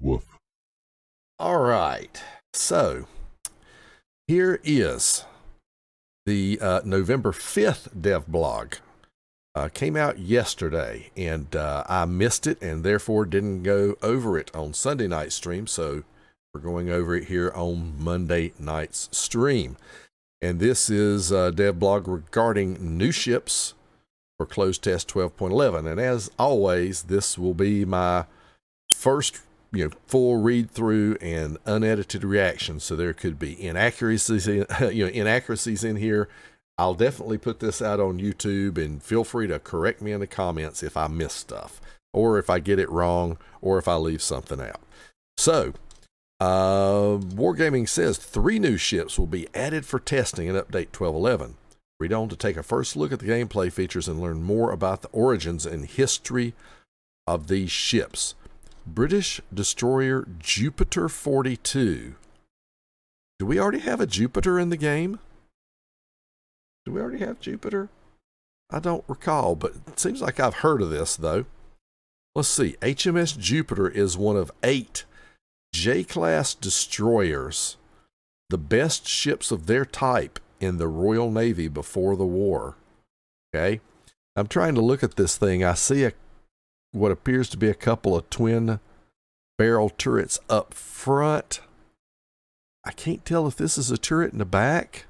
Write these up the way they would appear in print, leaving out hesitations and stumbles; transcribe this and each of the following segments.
Woof. All right, so here is the November 5th DevBlog. Came out yesterday, and I missed it and therefore didn't go over it on Sunday night stream, so we're going over it here on Monday night's stream. And this is a DevBlog regarding new ships for closed test 12.11. And as always, this will be my first full read through and unedited reaction, so there could be inaccuracies in here. I'll definitely put this out on YouTube, and feel free to correct me in the comments if I miss stuff, or if I get it wrong, or if I leave something out. So Wargaming says 3 new ships will be added for testing in update 12.11. Read on to take a first look at the gameplay features and learn more about the origins and history of these ships. British destroyer Jupiter 42. Do we already have a Jupiter in the game? Do we already have Jupiter? I don't recall, but it seems like I've heard of this, though. Let's see. HMS Jupiter is one of 8 J-class destroyers, the best ships of their type in the Royal Navy before the war. Okay? I'm trying to look at this thing. I see what appears to be a couple of twin barrel turrets up front. I can't tell if this is a turret in the back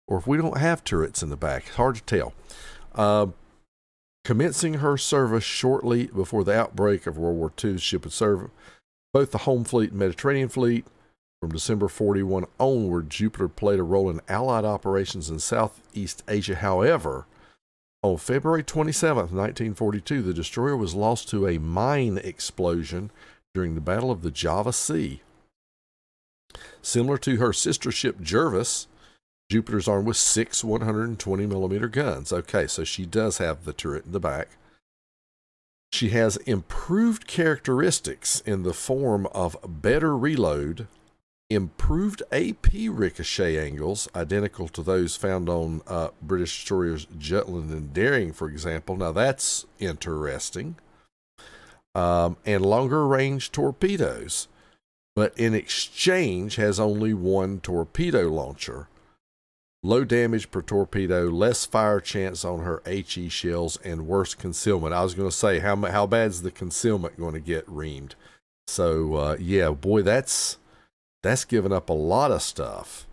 or if we don't have turrets in the back. It's hard to tell. Commencing her service shortly before the outbreak of World War II, the ship would serve both the Home Fleet and Mediterranean Fleet. From December 41 onward, Jupiter played a role in Allied operations in Southeast Asia. However, on February 27, 1942, the destroyer was lost to a mine explosion during the Battle of the Java Sea. Similar to her sister ship Jervis, Jupiter's armed with 6 120mm guns. Okay, so she does have the turret in the back. She has improved characteristics in the form of better reload, improved AP ricochet angles, identical to those found on British destroyers Jutland and Daring, for example. Now that's interesting. And longer range torpedoes, but in exchange has only 1 torpedo launcher. Low damage per torpedo, less fire chance on her HE shells, and worse concealment. I was going to say, how bad is the concealment going to get reamed? So yeah, boy, that's given up a lot of stuff.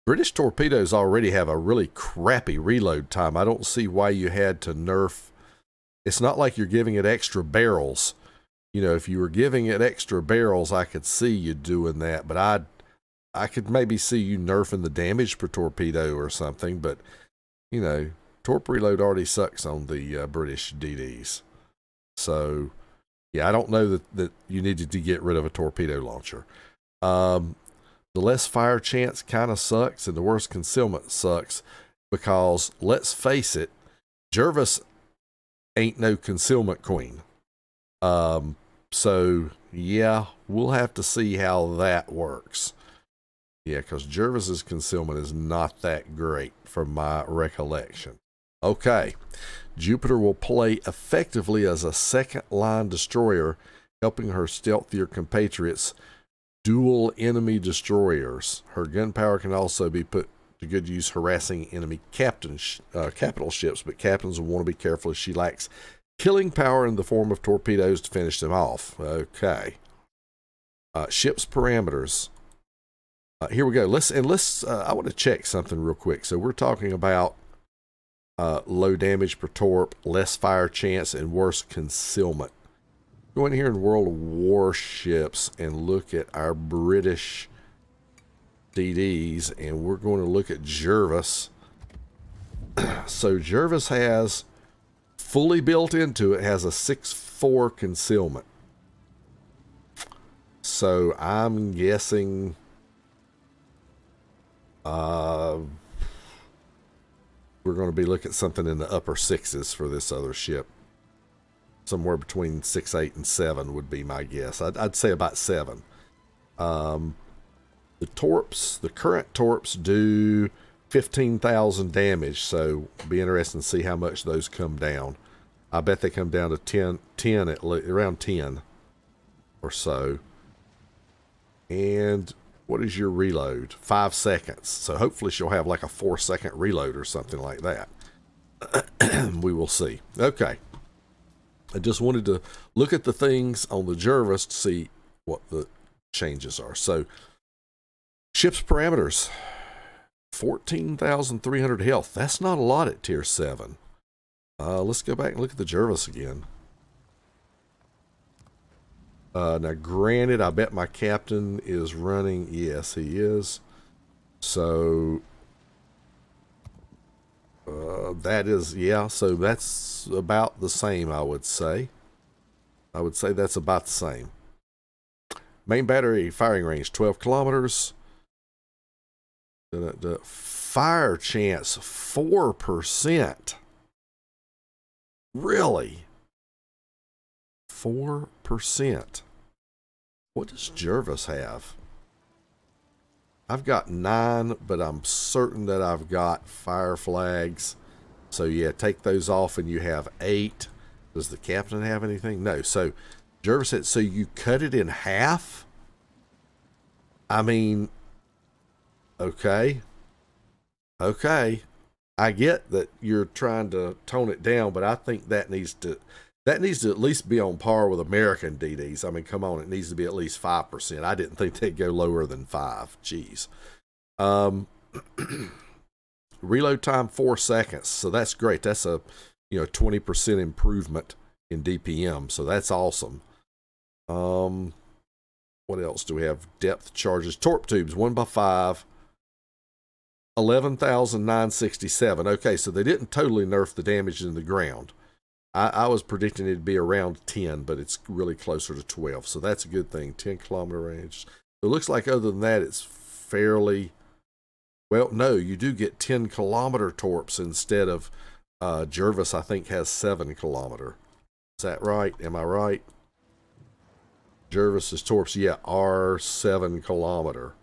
British torpedoes already have a really crappy reload time. I don't see why you had to nerf. It's not like you're giving it extra barrels. If you were giving it extra barrels, I could see you doing that, but I could maybe see you nerfing the damage per torpedo or something, but torp reload already sucks on the British DDs. So yeah, I don't know that you needed to get rid of a torpedo launcher. The less fire chance kind of sucks, and the worse concealment sucks, because let's face it, Jervis ain't no concealment queen. So yeah, we'll have to see how that works. Yeah, because Jervis's concealment is not that great from my recollection. Okay, Jupiter will play effectively as a second-line destroyer, helping her stealthier compatriots duel enemy destroyers. Her gunpowder can also be put to good use harassing enemy capital ships, but captains will want to be careful as she lacks killing power in the form of torpedoes to finish them off. Okay. Ship's parameters. Here we go. I want to check something real quick. So we're talking about low damage per torp, less fire chance, and worse concealment. Go in here in World of Warships and look at our British DDs, and we're going to look at Jervis. So Jervis has, fully built into it, has a 6.4 concealment. So I'm guessing we're going to be looking at something in the upper 6s for this other ship. Somewhere between 6, 8, and 7 would be my guess. I'd say about 7. The torps, the current torps do 15,000 damage, so it'll be interesting to see how much those come down. I bet they come down to 10 at around 10. or so. And what is your reload? 5 seconds. So hopefully she'll have like a 4-second reload or something like that. We will see. Okay. I just wanted to look at the things on the Jervis to see what the changes are. So ship's parameters, 14,300 health. That's not a lot at tier 7. Let's go back and look at the Jervis again. Now granted, I bet my captain is running. Yes, he is. So that is, yeah, so that's about the same, I would say. I would say that's about the same. Main battery firing range, 12 kilometers. The fire chance, 4%. Really? 4%. What does Jervis have? I've got 9, but I'm certain that I've got fire flags. So yeah, take those off and you have 8. Does the captain have anything? No. So Jervis said, so you cut it in half? I mean, okay. Okay. I get that you're trying to tone it down, but I think that needs to at least be on par with American DDs. I mean, come on, it needs to be at least 5%. I didn't think they'd go lower than 5. Jeez. Reload time 4 seconds. So that's great. That's a 20% improvement in DPM. So that's awesome. What else do we have? Depth charges. Torp tubes 1x5. 11,967. Okay, so they didn't totally nerf the damage in the ground. I was predicting it'd be around 10, but it's really closer to 12. So that's a good thing. 10-kilometer range. So it looks like other than that, it's fairly... Well, no, you do get 10-kilometer torps instead of... Jervis, I think, has 7-kilometer. Is that right? Am I right? Jervis's torps, yeah, are 7-kilometer.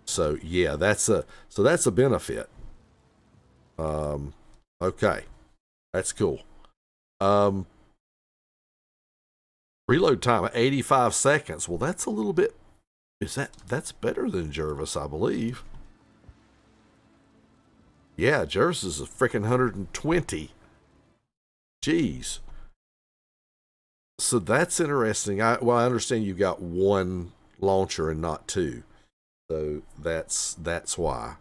So yeah, that's a benefit. Okay, that's cool. Reload time of 85 seconds. Well, that's a little bit. That's better than Jervis, I believe. Yeah, Jervis is a freaking 120. Jeez. So that's interesting. I understand you got 1 launcher and not 2. So that's why.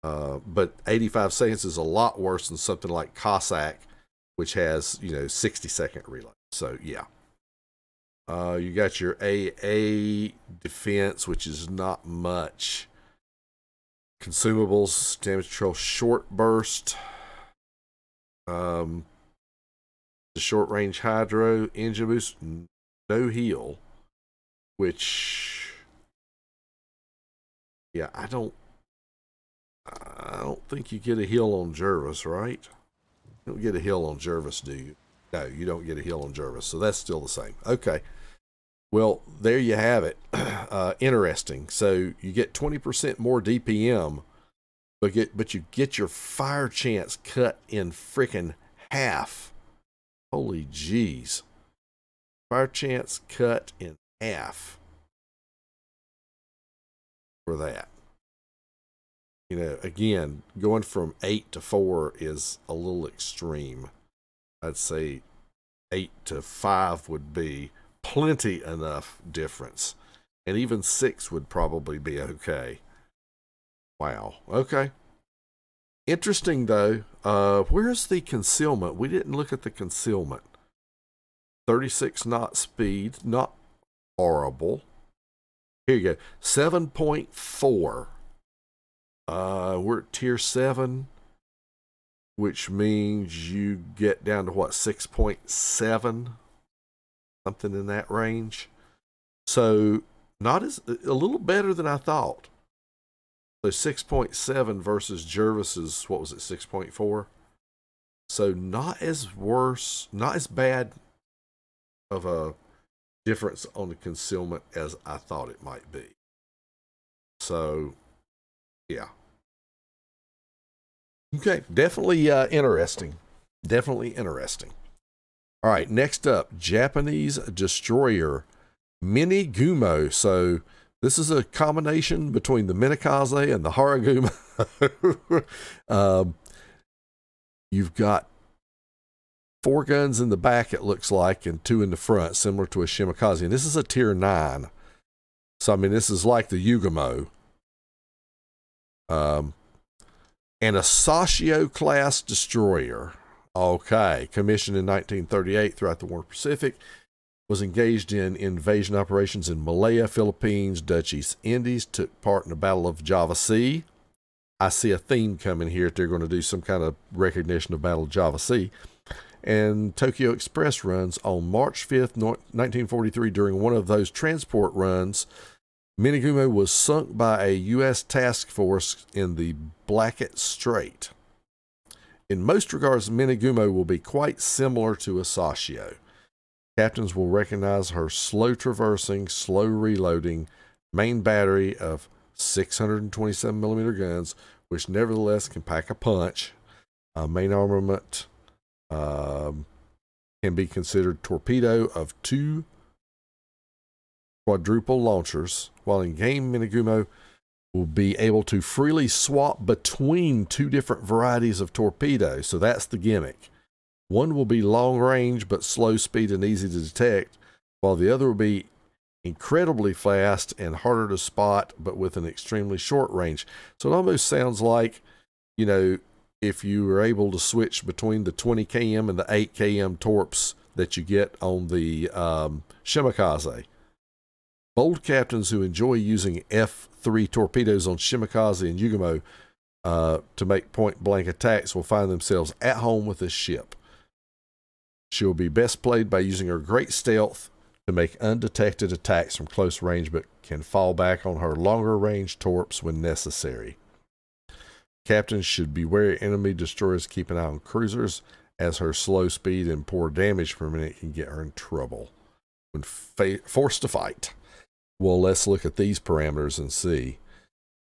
But 85 seconds is a lot worse than something like Cossack, which has 60-second reload. So yeah. You got your AA defense, which is not much. Consumables, damage control, short burst. The short range hydro, engine boost, no heal, which. Yeah, I don't think you get a heal on Jervis, right? You don't get a heal on Jervis, do you? No, you don't get a heal on Jervis, so that's still the same. Okay. Well, there you have it. Interesting. So you get 20% more DPM, but you get your fire chance cut in freaking half. Holy jeez. Fire chance cut in half. For that, again, going from 8 to 4 is a little extreme. I'd say 8 to 5 would be plenty enough difference, and even 6 would probably be okay. Wow. Okay. Interesting though. Where's the concealment? We didn't look at the concealment. 36 knot speed, not horrible. Here you go, 7.4. We're at tier 7, which means you get down to what, 6.7? Something in that range. So not as a little better than I thought. So 6.7 versus Jervis's, what was it, 6.4? So not as worse, not as bad of a difference on the concealment as I thought it might be. So yeah, okay, definitely interesting, definitely interesting. All right, next up, Japanese destroyer Minegumo. So this is a combination between the Minakaze and the Haragumo. You've got 4 guns in the back, it looks like, and 2 in the front, similar to a Shimakaze. And this is a tier 9. So, I mean, this is like the Yugumo. An Asashio class destroyer. Okay, commissioned in 1938 throughout the War Pacific. Was engaged in invasion operations in Malaya, Philippines, Dutch East Indies. Took part in the Battle of Java Sea. I see a theme coming here. They're going to do some kind of recognition of Battle of Java Sea. And Tokyo Express runs on March 5th, 1943. During one of those transport runs, Minegumo was sunk by a U.S. task force in the Blackett Strait. In most regards, Minegumo will be quite similar to Asashio. Captains will recognize her slow traversing, slow reloading main battery of 627mm guns, which nevertheless can pack a punch. Main armament can be considered torpedo of 2 quadruple launchers, while in game, Minegumo will be able to freely swap between 2 different varieties of torpedo. So that's the gimmick. One will be long range but slow speed and easy to detect, while the other will be incredibly fast and harder to spot but with an extremely short range. So it almost sounds like, you know, if you were able to switch between the 20 km and the 8 km torps that you get on the Shimakaze. Bold captains who enjoy using F3 torpedoes on Shimakaze and Yugumo to make point-blank attacks will find themselves at home with this ship. She will be best played by using her great stealth to make undetected attacks from close range, but can fall back on her longer range torps when necessary. Captains should beware enemy destroyers. Keep an eye on cruisers, as her slow speed and poor damage per minute can get her in trouble when forced to fight. Well, let's look at these parameters and see.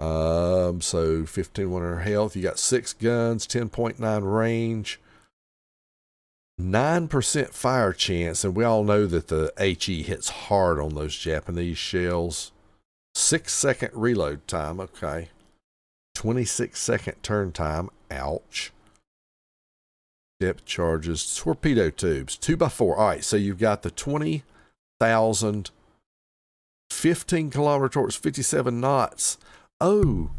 So 1500 health. You got 6 guns, 10.9 range, 9% fire chance, and we all know that the HE hits hard on those Japanese shells. 6-second reload time. Okay. 26-second turn time. Ouch. Depth charges. Torpedo tubes. 2x4. All right, so you've got the 20,000, 15 kilometer torps, 57 knots. Oh,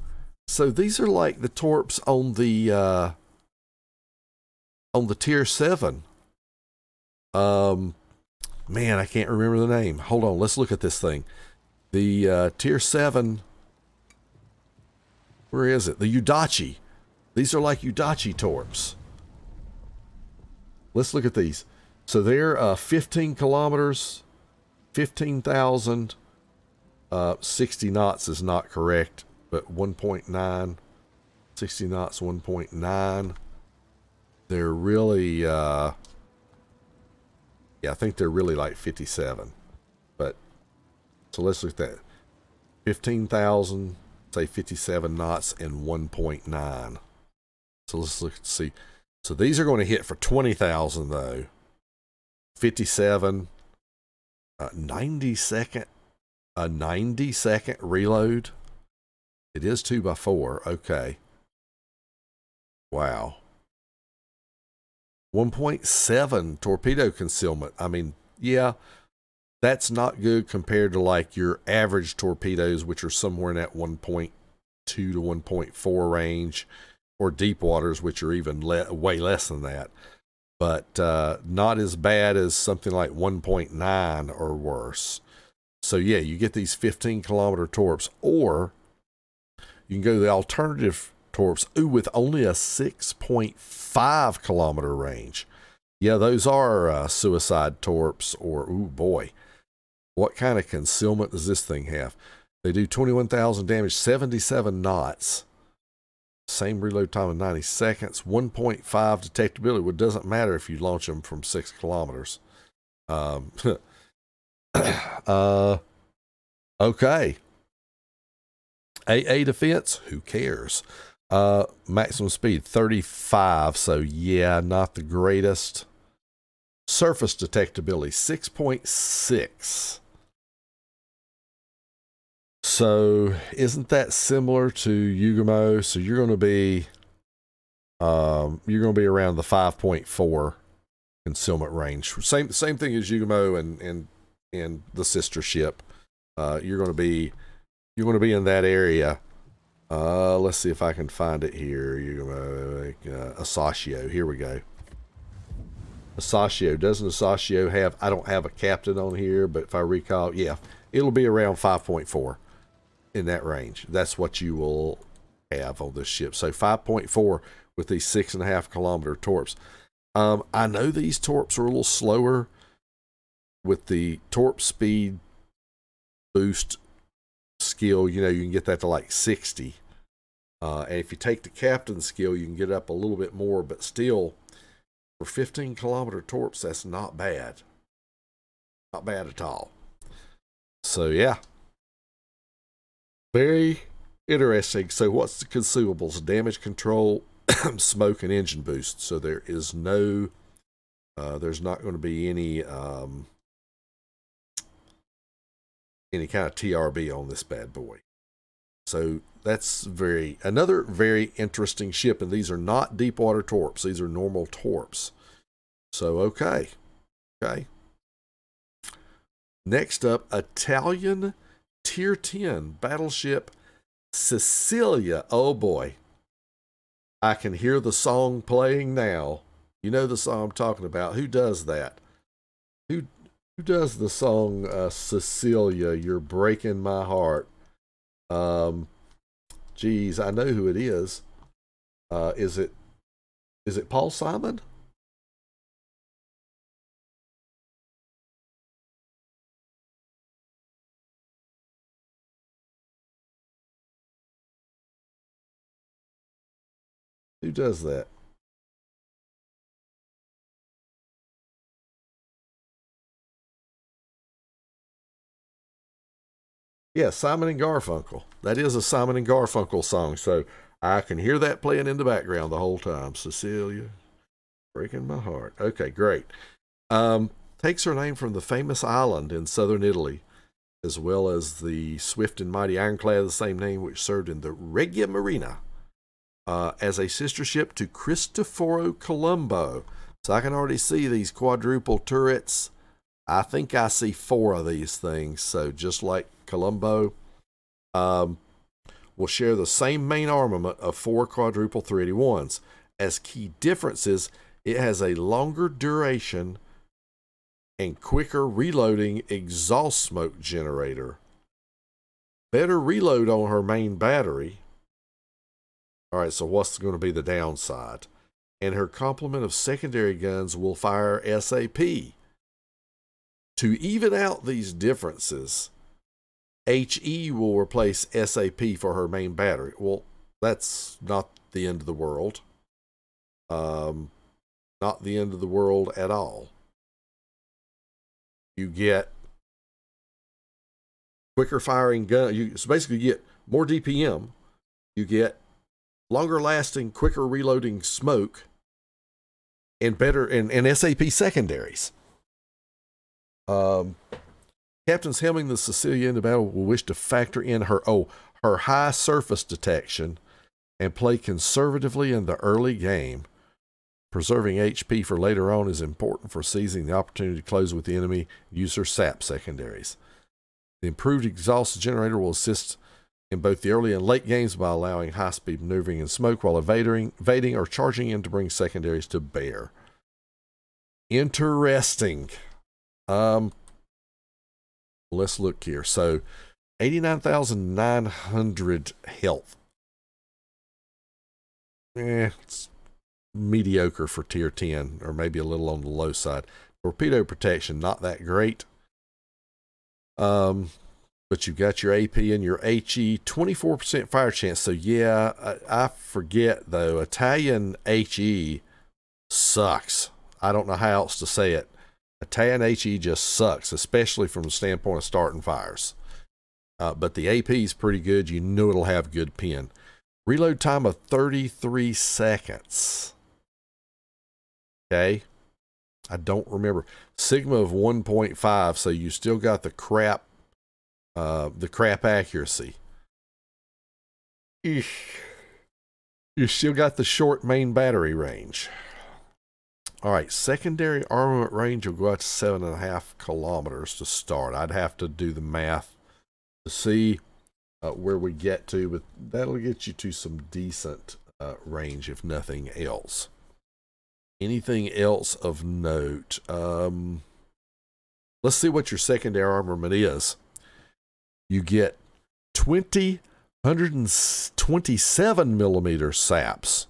so these are like the torps on the tier 7. Man, I can't remember the name. Hold on, let's look at this thing. The tier 7. Where is it? The Udachi. These are like Udachi torps. Let's look at these. So they're 15 kilometers, 15,000. 60 knots is not correct, but 1.9. 60 knots, 1.9. They're really, yeah, I think they're really like 57. But, so let's look at that. 15,000, say 57 knots, and 1.9. So let's look and see. So these are going to hit for 20,000 though. 57, 90-second, a 90-second reload. It is 2x4. Okay. Wow. 1.7 torpedo concealment. I mean, yeah, that's not good compared to like your average torpedoes, which are somewhere in that 1.2 to 1.4 range, or deep waters, which are even way less than that. But not as bad as something like 1.9 or worse. So yeah, you get these 15 kilometer torps, or you can go to the alternative torps, with only a 6.5 kilometer range. Yeah, those are suicide torps, or, ooh boy, what kind of concealment does this thing have? They do 21,000 damage, 77 knots. Same reload time of 90 seconds, 1.5 detectability. Well, it doesn't matter if you launch them from 6 kilometers. Okay. AA defense, who cares? Maximum speed 35, so yeah, not the greatest. Surface detectability 6.6. So isn't that similar to Yugumo? So you're going to be around the 5.4 concealment range. Same thing as Yugumo and the sister ship. You're going to be in that area. Let's see if I can find it here. Yugumo, Asashio. Here we go. Asashio. Doesn't Asashio have? I don't have a captain on here, but if I recall, yeah, it'll be around 5.4 in that range. That's what you will have on this ship. So 5.4 with these 6.5 kilometer torps. I know these torps are a little slower with the torp speed boost skill. You know, you can get that to like 60. And if you take the captain skill, you can get up a little bit more, but still, for 15 kilometer torps, that's not bad. Not bad at all. So, yeah. Very interesting. So, what's the consumables? Damage control, smoke, and engine boost. So, there is no, there's not going to be any kind of TRB on this bad boy. So, that's another very interesting ship. And these are not deep water torps. These are normal torps. So, okay. Okay. Next up, Italian Tier 10 battleship Sicilia. Oh boy. I can hear the song playing now. You know the song I'm talking about. Who does that? Who does the song Sicilia, You're Breaking My Heart? Geez, I know who it is. Is it Paul Simon? Who does that? Yeah, Simon and Garfunkel. That is a Simon and Garfunkel song. So I can hear that playing in the background the whole time. Sicilia, breaking my heart. Okay, great. Takes her name from the famous island in southern Italy, as well as the swift and mighty ironclad of the same name, which served in the Regia Marina as a sister ship to Cristoforo Colombo. So I can already see these quadruple turrets. I think I see 4 of these things. So just like Colombo, will share the same main armament of 4 quadruple 381s. As key differences, it has a longer duration and quicker reloading exhaust smoke generator. Better reload on her main battery. All right, so what's going to be the downside? And her complement of secondary guns will fire SAP. To even out these differences, HE will replace SAP for her main battery. Well, that's not the end of the world. Not the end of the world at all. You get quicker firing gun. So basically you get more DPM. You get longer lasting, quicker reloading smoke, and better and SAP secondaries. Captains helming the Sicilia into battle will wish to factor in her high surface detection and play conservatively in the early game. Preserving HP for later on is important for seizing the opportunity to close with the enemy. Use her SAP secondaries. The improved exhaust generator will assist in both the early and late games by allowing high-speed maneuvering and smoke while evading or charging in to bring secondaries to bear. Interesting. Let's look here. So 89,900 health. It's mediocre for tier 10, or maybe a little on the low side. Torpedo protection, not that great. But you've got your AP and your HE, 24% fire chance. So yeah, I forget though, Italian HE sucks. I don't know how else to say it. Italian HE just sucks, especially from the standpoint of starting fires. But the AP is pretty good. You know it'll have good pin. Reload time of 33 seconds. Okay. I don't remember. Sigma of 1.5, so you still got the crap the crap accuracy. Eesh. You still got the short main battery range. All right, secondary armament range will go out to 7.5 kilometers to start. I'd have to do the math to see where we get to, but that'll get you to some decent range, if nothing else. Anything else of note? Let's see what your secondary armament is. You get 127 millimeter saps.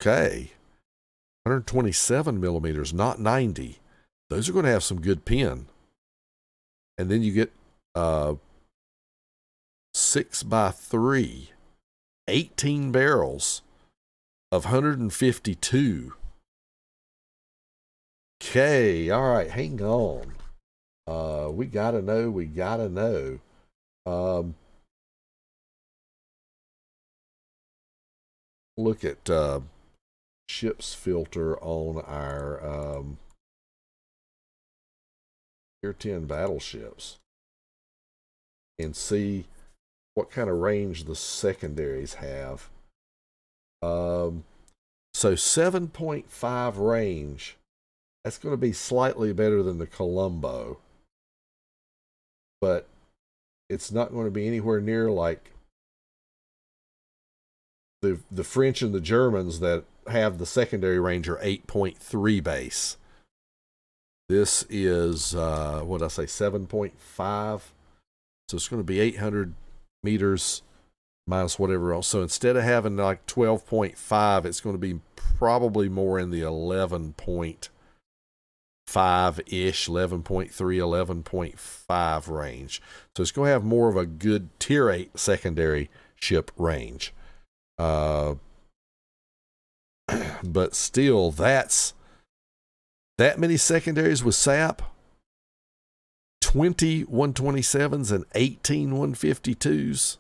Okay. 127 millimeters, not 90. Those are going to have some good pin. And then you get 6x3, 18 barrels of 152. Okay, all right, hang on. We gotta know. Look at ships filter on our Tier 10 battleships and see what kind of range the secondaries have. So 7.5 range, that's going to be slightly better than the Colombo, but it's not going to be anywhere near like the French and the Germans that have the secondary range are 8.3 base. This is what did I say, 7.5, so it's going to be 800 meters minus whatever else. So instead of having like 12.5, it's going to be probably more in the 11.5-ish, 11.3, 11.5 range. So it's going to have more of a good Tier 8 secondary ship range. But still, that's that many secondaries with SAP. 20 127s and 18 152s.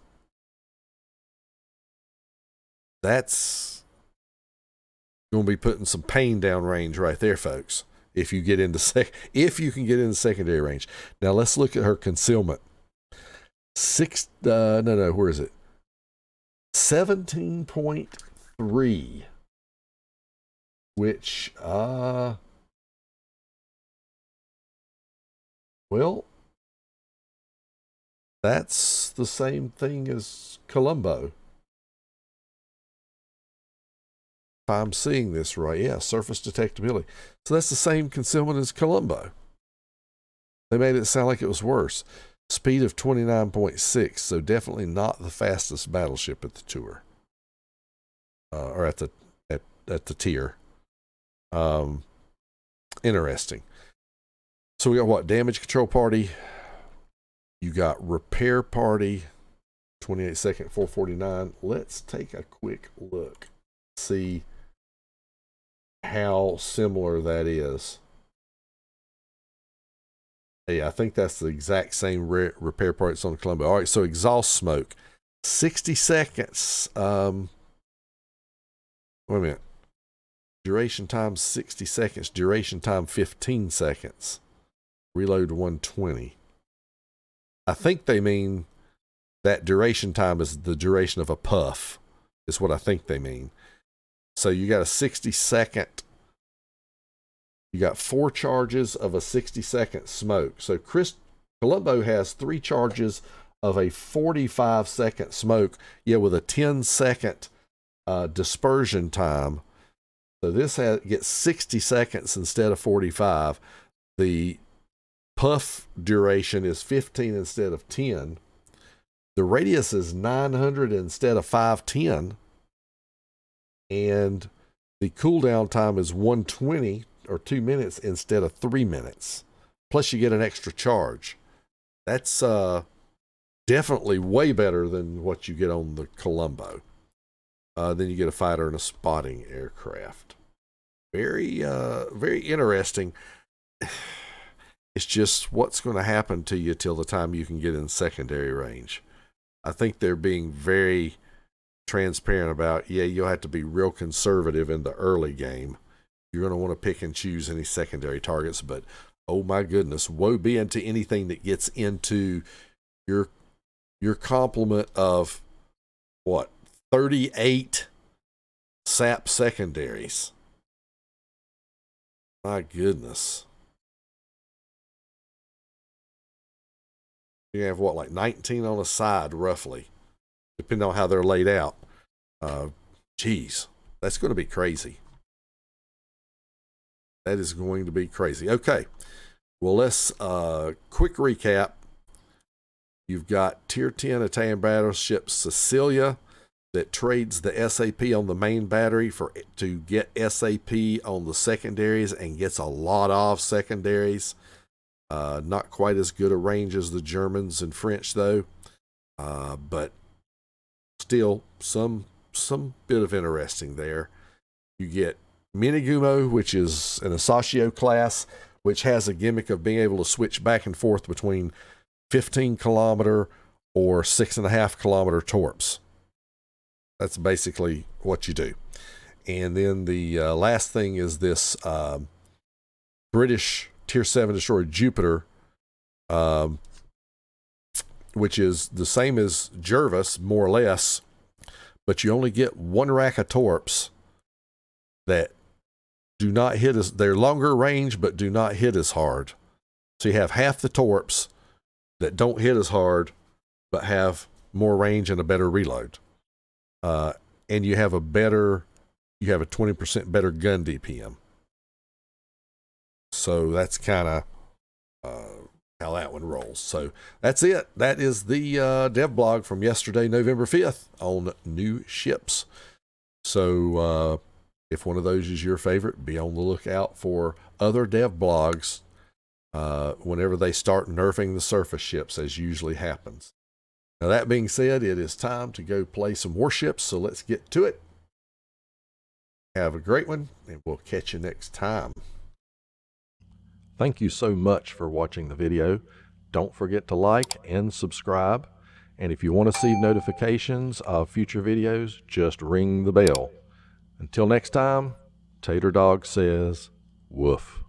That's going to be putting some pain down range right there, folks. If you get into if you can get into secondary range. Now let's look at her concealment. Where is it? 17.3, which well, that's the same thing as Colombo. If I'm seeing this right, yeah, surface detectability. So that's the same concealment as Colombo. They made it sound like it was worse. Speed of 29.6, so definitely not the fastest battleship at the tour, or at the tier. Interesting. So we got what? Damage control party. You got repair party. 28 second, 449. Let's take a quick look. See how similar that is. Yeah, I think that's the exact same repair parts on the Colombo. All right, so exhaust smoke, 60 seconds. Wait a minute. Duration time 60 seconds. Duration time 15 seconds. Reload 120. I think they mean that duration time is the duration of a puff, is what I think they mean. So you got a 60-second. You got 4 charges of a 60-second smoke. So Colombo has 3 charges of a 45-second smoke, yeah, with a 10-second dispersion time. So this gets 60 seconds instead of 45. The puff duration is 15 instead of 10. The radius is 900 instead of 510. And the cooldown time is 120 or 2 minutes instead of 3 minutes. Plus you get an extra charge. That's definitely way better than what you get on the Colombo. Then you get a fighter and a spotting aircraft. Very interesting. It's just what's going to happen to you till the time you can get in secondary range. I think they're being very transparent about, yeah, you'll have to be real conservative in the early game. You're going to want to pick and choose any secondary targets, but Oh my goodness, woe be unto anything that gets into your complement of what, 38 sap secondaries. My goodness. You have what, like 19 on a side, roughly, depending on how they're laid out. Geez, that's going to be crazy. That is going to be crazy. Okay, well, let's quick recap. You've got Tier 10 Italian battleship Sicilia that trades the SAP on the main battery to get SAP on the secondaries and gets a lot of secondaries. Not quite as good a range as the Germans and French, though, but still some bit of interesting there. You get Minegumo, which is an Asashio class, which has a gimmick of being able to switch back and forth between 15-kilometer or 6.5-kilometer torps. That's basically what you do. And then the last thing is this British Tier 7 destroyer Jupiter, which is the same as Jervis, more or less, but you only get one rack of torps that do not hit as, they're longer range, but do not hit as hard. So you have half the torps that don't hit as hard, but have more range and a better reload. And you have a 20% better gun DPM. So that's kind of how that one rolls. So that's it. That is the DevBlog from yesterday, November 5th, on new ships. So if one of those is your favorite, be on the lookout for other DevBlogs whenever they start nerfing the surface ships, as usually happens. Now, that being said, it is time to go play some warships, so let's get to it. Have a great one, and we'll catch you next time. Thank you so much for watching the video. Don't forget to like and subscribe. And if you want to see notifications of future videos, just ring the bell. Until next time, Tater Dawg says, woof.